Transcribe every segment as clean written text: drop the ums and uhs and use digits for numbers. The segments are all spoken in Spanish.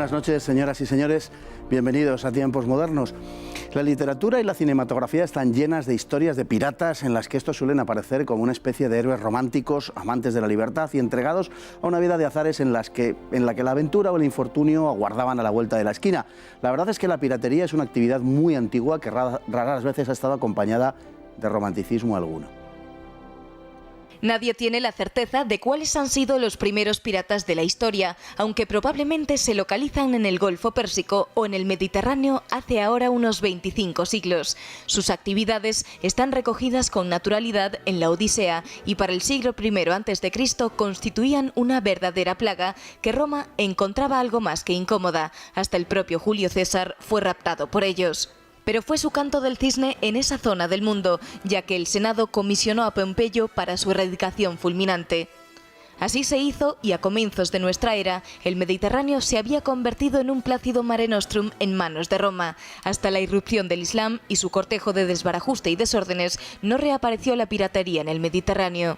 buenas noches, señoras y señores. Bienvenidos a Tiempos Modernos. La literatura y la cinematografía están llenas de historias de piratas en las que estos suelen aparecer como una especie de héroes románticos, amantes de la libertad y entregados a una vida de azares en la que la aventura o el infortunio aguardaban a la vuelta de la esquina. La verdad es que la piratería es una actividad muy antigua que raras veces ha estado acompañada de romanticismo alguno. Nadie tiene la certeza de cuáles han sido los primeros piratas de la historia, aunque probablemente se localizan en el Golfo Pérsico o en el Mediterráneo hace ahora unos 25 siglos. Sus actividades están recogidas con naturalidad en la Odisea y para el siglo I a.C. constituían una verdadera plaga que Roma encontraba algo más que incómoda. Hasta el propio Julio César fue raptado por ellos. Pero fue su canto del cisne en esa zona del mundo, ya que el Senado comisionó a Pompeyo para su erradicación fulminante. Así se hizo y a comienzos de nuestra era, el Mediterráneo se había convertido en un plácido Mare Nostrum en manos de Roma. Hasta la irrupción del Islam y su cortejo de desbarajuste y desórdenes, no reapareció la piratería en el Mediterráneo.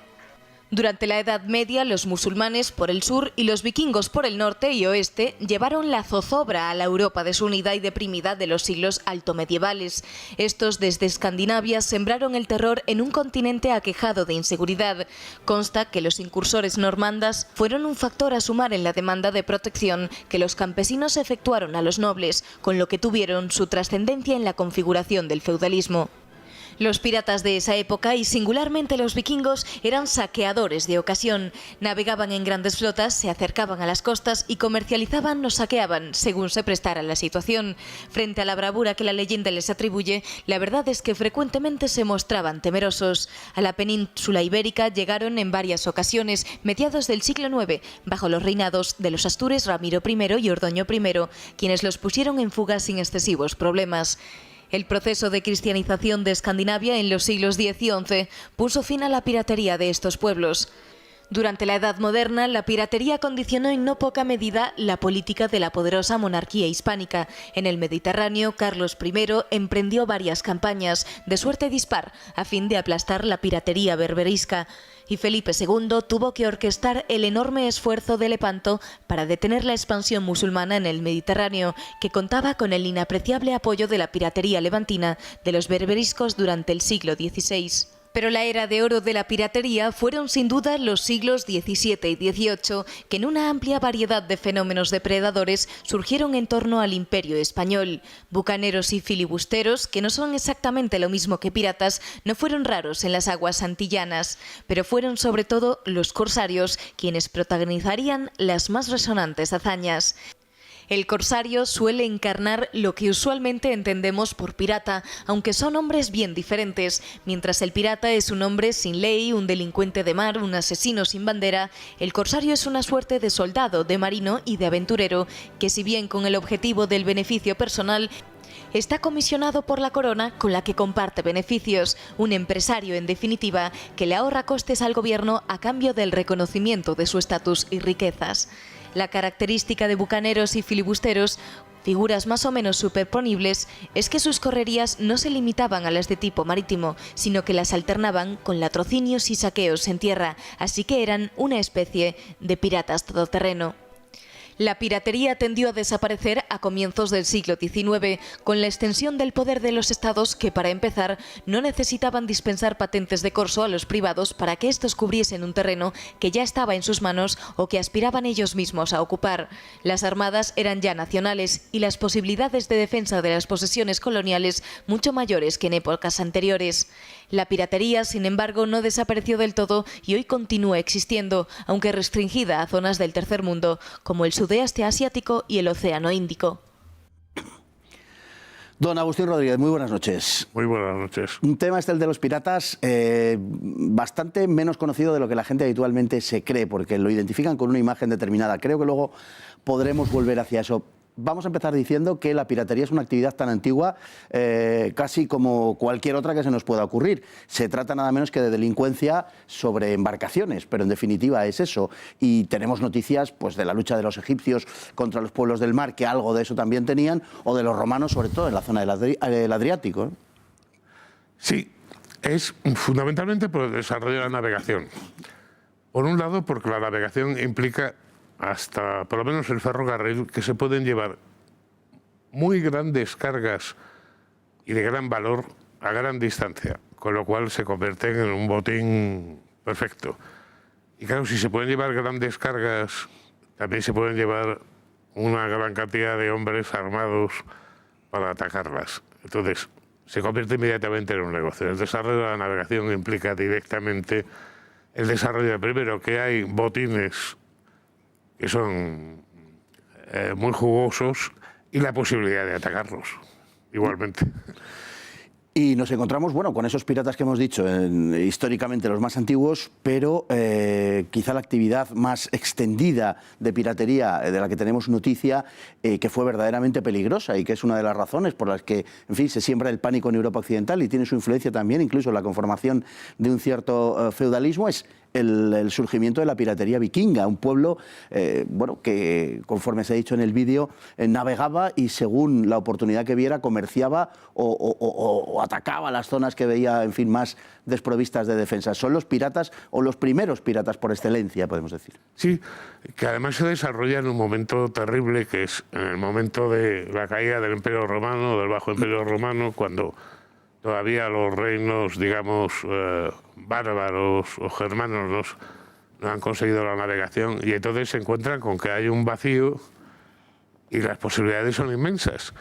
Durante la Edad Media, los musulmanes por el sur y los vikingos por el norte y oeste llevaron la zozobra a la Europa desunida y deprimida de los siglos altomedievales. Estos, desde Escandinavia, sembraron el terror en un continente aquejado de inseguridad. Consta que los incursores normandas fueron un factor a sumar en la demanda de protección que los campesinos efectuaron a los nobles, con lo que tuvieron su trascendencia en la configuración del feudalismo. Los piratas de esa época, y singularmente los vikingos, eran saqueadores de ocasión. Navegaban en grandes flotas, se acercaban a las costas y comercializaban o saqueaban, según se prestara la situación. Frente a la bravura que la leyenda les atribuye, la verdad es que frecuentemente se mostraban temerosos. A la península ibérica llegaron en varias ocasiones, mediados del siglo IX, bajo los reinados de los astures Ramiro I y Ordoño I, quienes los pusieron en fuga sin excesivos problemas. El proceso de cristianización de Escandinavia en los siglos X y XI puso fin a la piratería de estos pueblos. Durante la Edad Moderna, la piratería condicionó en no poca medida la política de la poderosa monarquía hispánica. En el Mediterráneo, Carlos I emprendió varias campañas de suerte dispar a fin de aplastar la piratería berberisca. Y Felipe II tuvo que orquestar el enorme esfuerzo de Lepanto para detener la expansión musulmana en el Mediterráneo, que contaba con el inapreciable apoyo de la piratería levantina de los berberiscos durante el siglo XVI. Pero la era de oro de la piratería fueron sin duda los siglos XVII y XVIII, que en una amplia variedad de fenómenos depredadores surgieron en torno al Imperio español. Bucaneros y filibusteros, que no son exactamente lo mismo que piratas, no fueron raros en las aguas antillanas, pero fueron sobre todo los corsarios quienes protagonizarían las más resonantes hazañas. El corsario suele encarnar lo que usualmente entendemos por pirata, aunque son hombres bien diferentes. Mientras el pirata es un hombre sin ley, un delincuente de mar, un asesino sin bandera, el corsario es una suerte de soldado, de marino y de aventurero, que si bien con el objetivo del beneficio personal, está comisionado por la corona con la que comparte beneficios, un empresario en definitiva que le ahorra costes al gobierno a cambio del reconocimiento de su estatus y riquezas. La característica de bucaneros y filibusteros, figuras más o menos superponibles, es que sus correrías no se limitaban a las de tipo marítimo, sino que las alternaban con latrocinios y saqueos en tierra, así que eran una especie de piratas todoterreno. La piratería tendió a desaparecer a comienzos del siglo XIX, con la extensión del poder de los estados que, para empezar, no necesitaban dispensar patentes de corso a los privados para que estos cubriesen un terreno que ya estaba en sus manos o que aspiraban ellos mismos a ocupar. Las armadas eran ya nacionales y las posibilidades de defensa de las posesiones coloniales mucho mayores que en épocas anteriores. La piratería, sin embargo, no desapareció del todo y hoy continúa existiendo, aunque restringida a zonas del tercer mundo, como el sudeste asiático y el Océano Índico. Don Agustín Rodríguez, muy buenas noches. Muy buenas noches. Un tema el de los piratas bastante menos conocido de lo que la gente habitualmente se cree, porque lo identifican con una imagen determinada. Creo que luego podremos volver hacia eso. Vamos a empezar diciendo que la piratería es una actividad tan antigua casi como cualquier otra que se nos pueda ocurrir. Se trata nada menos que de delincuencia sobre embarcaciones, pero en definitiva es eso. Y tenemos noticias pues, de la lucha de los egipcios contra los pueblos del mar, que algo de eso también tenían, o de los romanos, sobre todo en la zona del Adriático. Sí, es fundamentalmente por el desarrollo de la navegación. Por un lado, porque la navegación implica hasta por lo menos el ferrocarril, que se pueden llevar muy grandes cargas y de gran valor a gran distancia, con lo cual se convierten en un botín perfecto. Y claro, si se pueden llevar grandes cargas, también se pueden llevar una gran cantidad de hombres armados para atacarlas. Entonces, se convierte inmediatamente en un negocio. El desarrollo de la navegación implica directamente el desarrollo, primero, que hay botines que son muy jugosos y la posibilidad de atacarlos, igualmente. Y nos encontramos, bueno, con esos piratas que hemos dicho, históricamente los más antiguos, pero quizá la actividad más extendida de piratería de la que tenemos noticia, que fue verdaderamente peligrosa y que es una de las razones por las que, en fin, se siembra el pánico en Europa occidental y tiene su influencia también, incluso en la conformación de un cierto feudalismo, es el surgimiento de la piratería vikinga, un pueblo bueno, que, conforme se ha dicho en el vídeo, navegaba y según la oportunidad que viera comerciaba o atacaba las zonas que veía, en fin, más desprovistas de defensa. Son los piratas o los primeros piratas por excelencia, podemos decir. Sí, que además se desarrolla en un momento terrible, que es en el momento de la caída del Imperio Romano, del Bajo Imperio Romano, cuando todavía los reinos, digamos, bárbaros o germanos no han conseguido la navegación, y entonces se encuentran con que hay un vacío y las posibilidades son inmensas.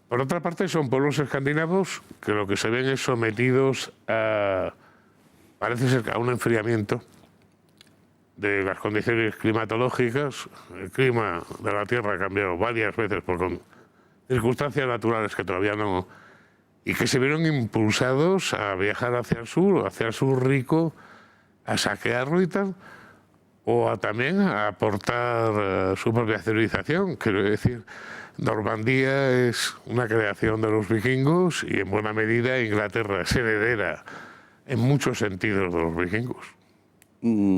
Por otra parte, son pueblos escandinavos que lo que se ven es sometidos a, parece ser, a un enfriamiento de las condiciones climatológicas. El clima de la Tierra ha cambiado varias veces por circunstancias naturales que todavía no, y que se vieron impulsados a viajar hacia el sur rico, a saquearlo y tal, o también a aportar su propia civilización. Quiero decir, Normandía es una creación de los vikingos y en buena medida Inglaterra es heredera en muchos sentidos de los vikingos.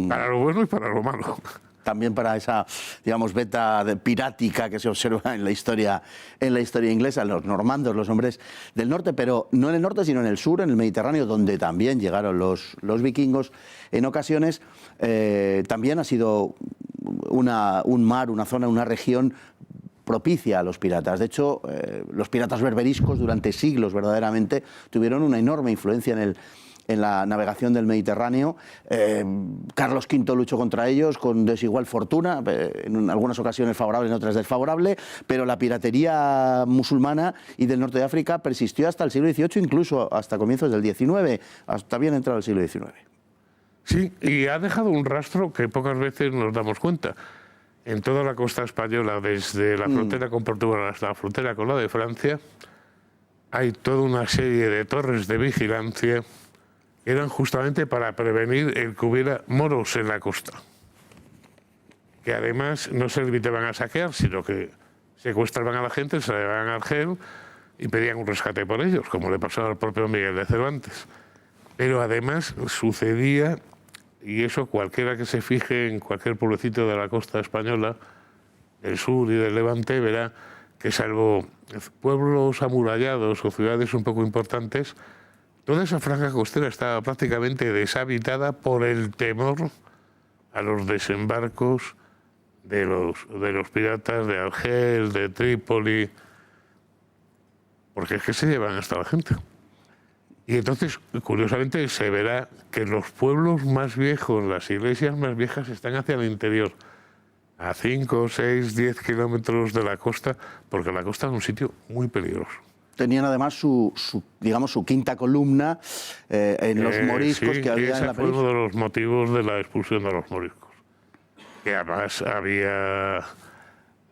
Para lo bueno y para lo malo. También para esa, digamos, beta pirática que se observa en la historia inglesa, los normandos, los hombres del norte, pero no en el norte, sino en el sur, en el Mediterráneo, donde también llegaron los vikingos en ocasiones. También ha sido un mar, una zona, una región propicia a los piratas. De hecho, los piratas berberiscos durante siglos verdaderamente tuvieron una enorme influencia en la navegación del Mediterráneo. Carlos V luchó contra ellos con desigual fortuna, en algunas ocasiones favorable, en otras desfavorable, pero la piratería musulmana y del norte de África persistió hasta el siglo XVIII, incluso hasta comienzos del XIX, hasta bien entrado el siglo XIX. Sí, y ha dejado un rastro que pocas veces nos damos cuenta. En toda la costa española, desde la frontera con Portugal hasta la frontera con la de Francia, hay toda una serie de torres de vigilancia que eran justamente para prevenir el que hubiera moros en la costa, que además no se limitaban a saquear, sino que secuestraban a la gente, se la llevaban a Argel y pedían un rescate por ellos, como le pasó al propio Miguel de Cervantes. Pero además sucedía, y eso cualquiera que se fije en cualquier pueblecito de la costa española, del sur y del Levante, verá que salvo pueblos amurallados o ciudades un poco importantes, toda esa franja costera estaba prácticamente deshabitada por el temor a los desembarcos de los piratas de Argel, de Trípoli, porque es que se llevan hasta la gente. Y entonces, curiosamente, se verá que los pueblos más viejos, las iglesias más viejas, están hacia el interior, a 5, 6, 10 kilómetros de la costa, porque la costa es un sitio muy peligroso. Tenían además su quinta columna en los moriscos que había en la península. Fue uno de los motivos de la expulsión de los moriscos. Que además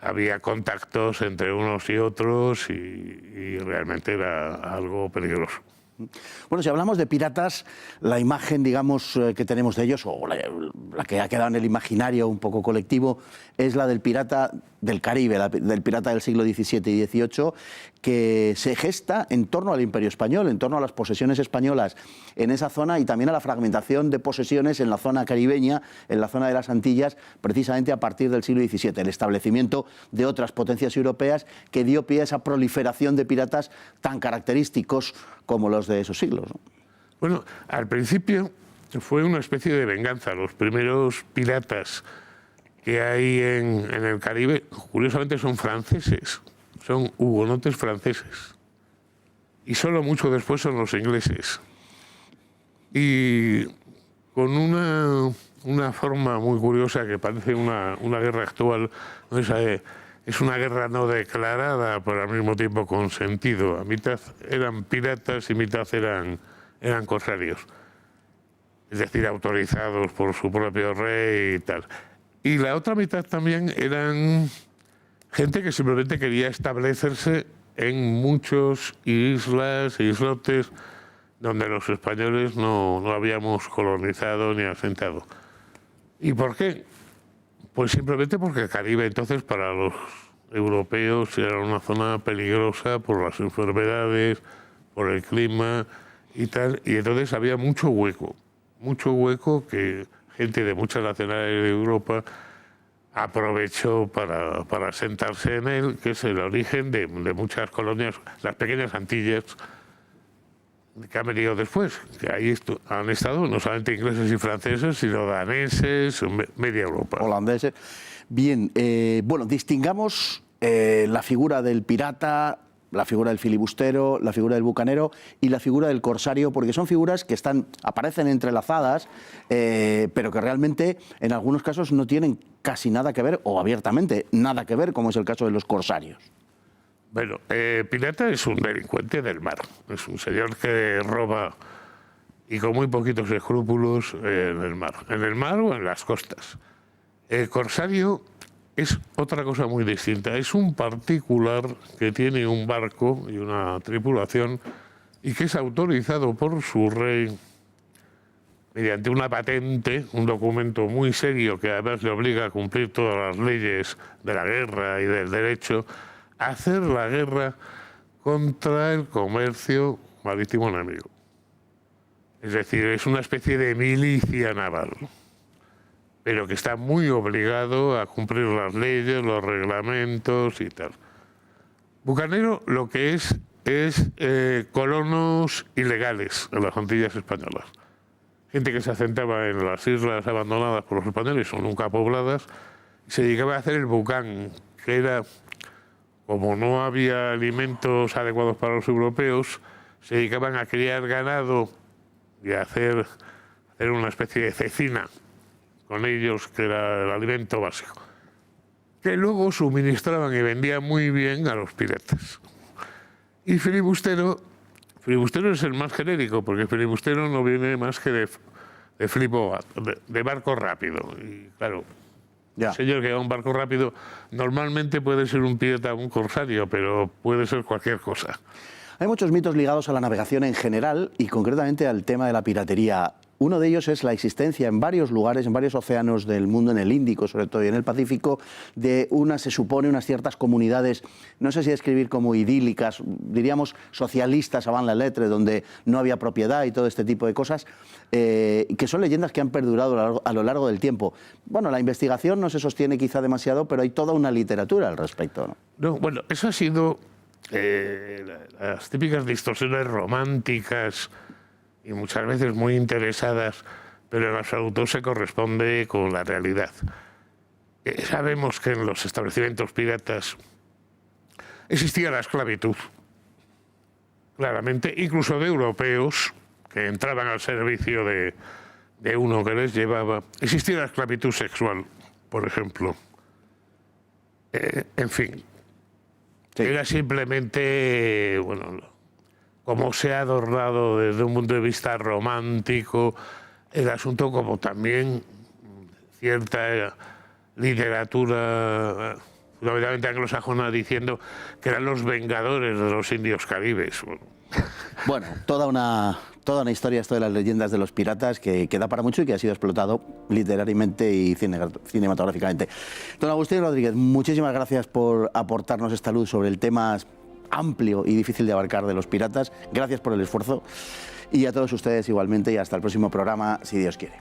había contactos entre unos y otros y realmente era algo peligroso. Bueno, si hablamos de piratas, la imagen, digamos, que tenemos de ellos, o la que ha quedado en el imaginario un poco colectivo, es la del pirata del Caribe, del pirata del siglo XVII y XVIII, que se gesta en torno al Imperio Español, en torno a las posesiones españolas en esa zona y también a la fragmentación de posesiones en la zona caribeña, en la zona de las Antillas, precisamente a partir del siglo XVII, el establecimiento de otras potencias europeas que dio pie a esa proliferación de piratas tan característicos como los de esos siglos, ¿no? Bueno, al principio fue una especie de venganza. Los primeros piratas que hay en el Caribe, curiosamente son franceses, son hugonotes franceses. Y solo mucho después son los ingleses. Y con una forma muy curiosa que parece una guerra actual, ¿no? Es una guerra no declarada, pero al mismo tiempo con sentido. A mitad eran piratas y mitad eran corsarios. Es decir, autorizados por su propio rey y tal. Y la otra mitad también eran gente que simplemente quería establecerse en muchos islas e islotes donde los españoles no habíamos colonizado ni asentado. ¿Y por qué? Pues simplemente porque el Caribe entonces para los europeos era una zona peligrosa por las enfermedades, por el clima y tal, y entonces había mucho hueco que gente de muchas nacionalidades de Europa aprovechó para asentarse en él, que es el origen de muchas colonias, las pequeñas Antillas, que han venido después, que ahí han estado no solamente ingleses y franceses, sino daneses, media Europa. Holandeses. Bien, bueno, distingamos la figura del pirata, la figura del filibustero, la figura del bucanero y la figura del corsario, porque son figuras que aparecen entrelazadas, pero que realmente en algunos casos no tienen casi nada que ver, o abiertamente nada que ver, como es el caso de los corsarios. Bueno, pirata es un delincuente del mar, es un señor que roba y con muy poquitos escrúpulos en el mar o en las costas. El corsario es otra cosa muy distinta. Es un particular que tiene un barco y una tripulación y que es autorizado por su rey mediante una patente, un documento muy serio que además le obliga a cumplir todas las leyes de la guerra y del derecho, a hacer la guerra contra el comercio marítimo enemigo. Es decir, es una especie de milicia naval, pero que está muy obligado a cumplir las leyes, los reglamentos y tal. Bucanero lo que es colonos ilegales en las Antillas españolas. Gente que se asentaba en las islas abandonadas por los españoles o nunca pobladas, y se dedicaba a hacer el bucán, que era, como no había alimentos adecuados para los europeos, se dedicaban a criar ganado y a hacer una especie de cecina con ellos, que era el alimento básico, que luego suministraban y vendían muy bien a los piratas. Y filibustero es el más genérico, porque filibustero no viene más que de flipo, de barco rápido. Y claro, el señor que va a un barco rápido normalmente puede ser un pirata o un corsario, pero puede ser cualquier cosa. Hay muchos mitos ligados a la navegación en general y concretamente al tema de la piratería. Uno de ellos es la existencia en varios lugares, en varios océanos del mundo, en el Índico sobre todo y en el Pacífico, de se supone, unas ciertas comunidades, no sé si describir como idílicas, diríamos socialistas avant la lettre, donde no había propiedad y todo este tipo de cosas, que son leyendas que han perdurado a lo largo del tiempo. Bueno, la investigación no se sostiene quizá demasiado, pero hay toda una literatura al respecto, ¿no? No, bueno, eso ha sido las típicas distorsiones románticas y muchas veces muy interesadas, pero en absoluto se corresponde con la realidad. Sabemos que en los establecimientos piratas existía la esclavitud, claramente, incluso de europeos que entraban al servicio de uno que les llevaba. Existía la esclavitud sexual, por ejemplo. En fin, sí. Era simplemente, bueno, como se ha adornado desde un punto de vista romántico el asunto, como también cierta literatura fundamentalmente anglosajona diciendo que eran los vengadores de los indios caribes. Bueno, toda una historia esto de las leyendas de los piratas que da para mucho y que ha sido explotado literariamente y cinematográficamente. Don Agustín Rodríguez, muchísimas gracias por aportarnos esta luz sobre el tema amplio y difícil de abarcar de los piratas. Gracias por el esfuerzo y a todos ustedes igualmente, y hasta el próximo programa, si Dios quiere.